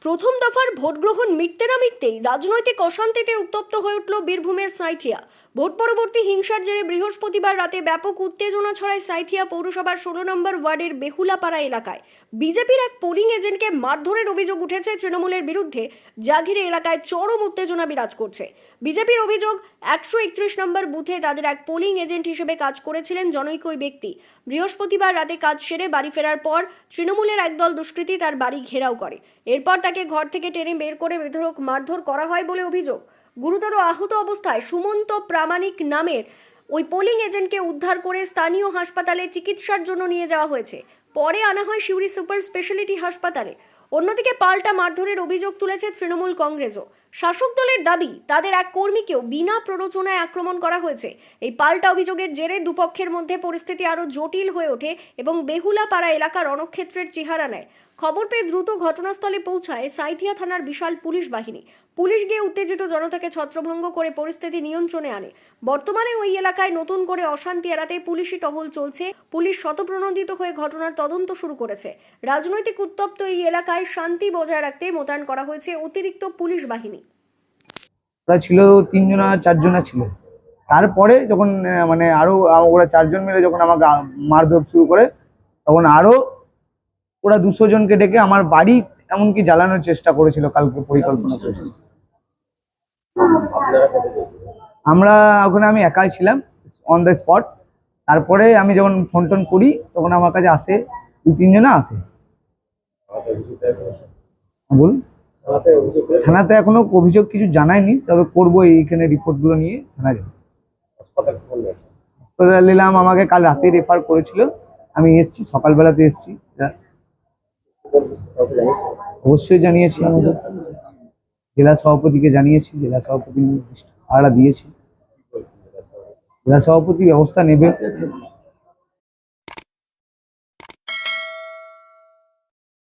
প্রথম দফার ভোট গ্রহণ মিটতে না মিটতেই রাজনৈতিক অশান্তিতে উত্তপ্ত হয়ে উঠল বীরভূমের সাঁইথিয়া। ভোট পরবর্তী হিংসার জেরে বৃহস্পতিবার রাতে ব্যাপক উত্তেজনা ছড়ায় সাঁইথিয়া পৌরসভার 16 নম্বর ওয়ার্ডের বেহুলাপাড়া এলাকায়। বিজেপির এক পোলিং এজেন্টকে মারধরের অভিযোগ উঠেছে তৃণমূলের বিরুদ্ধে, যা ঘিরে এলাকায় চরম উত্তেজনা বিরাজ করছে। বিজেপির অভিযোগ, 131 নম্বর বুথে তাদের এক পোলিং এজেন্ট হিসেবে কাজ করেছিলেন জনৈক ওই ব্যক্তি। বৃহস্পতিবার রাতে কাজ সেরে বাড়ি ফেরার পর তৃণমূলের একদল দুষ্কৃতী তার বাড়ি ঘেরাও করে। এরপর তাকে ঘর থেকে টেনে বের করে বেধড়ক মারধর করা হয় বলে অভিযোগ। গুরুতর আহত অবস্থায় সুমন্ত প্রামাণিক নামের ওই পোলিং এজেন্টকে উদ্ধার করে স্থানীয় হাসপাতালে চিকিৎসার জন্য নিয়ে যাওয়া হয়েছে। পরে আনা হয় সিউড়ি সুপার স্পেশালিটি হাসপাতালে। অন্যদিকে পাল্টা মারধরের অভিযোগ তুলেছে তৃণমূল কংগ্রেসও। শাসক দলের দাবি, তাদের এক কর্মীকেও বিনা প্ররোচনায় আক্রমণ করা হয়েছে। এই পাল্টা অভিযোগের জেরে দুপক্ষের মধ্যে পরিস্থিতি আরও জটিল হয়ে ওঠে এবং বেহুলাপাড়া এলাকা রণক্ষেত্রের চেহারা নেয়। খবর পেয়ে দ্রুত ঘটনাস্থলে পৌঁছায় সাঁইথিয়া থানার বিশাল পুলিশ বাহিনী। পুলিশ গিয়ে উত্তেজিত জনতাকে ছত্রভঙ্গ করে পরিস্থিতি নিয়ন্ত্রণে আনে। বর্তমানে ওই এলাকায় নতুন করে অশান্তি এড়াতে পুলিশি টহল চলছে। পুলিশ শতপ্রণোদিত হয়ে ঘটনার তদন্ত শুরু করেছে। রাজনৈতিক উত্তপ্ত এই এলাকায় শান্তি বজায় রাখতে মোতায়েন করা হয়েছে অতিরিক্ত পুলিশ বাহিনী। ছিল 3 জনা 4 জনা ছিল। তারপরে যখন মানে আরো ওরা 4 জন মিলে যখন আমাকে মারধর শুরু করে, তখন আরো ওরা 200 জনকে ডেকে আমার বাড়ি এমনকি জ্বালানোর চেষ্টা করেছিল। কালকে পরিকল্পনা করেছিল। আমরা ওখানে আমি একাই ছিলাম অন দ্য স্পট। তারপরে আমি যখন ফোন টোন করি তখন আমার কাছে আসে 2-3 জনা আসে। বলুন, থানাতে এখনো অভিযোগ কিছু জানায়নি, তবে করবো। এইখানে রিপোর্টগুলো নিয়ে থানা যাবো। হাসপাতাল নিলাম, আমাকে কাল রাতে রেফার করেছিল। আমি এসছি, সকালবেলাতে এসছি। অবশ্যই জানিয়েছি, আমাদের জেলা সভাপতিকে জানিয়েছি। জেলা সভাপতি সাড়া দিয়েছি। জেলা সভাপতি ব্যবস্থা নেবে।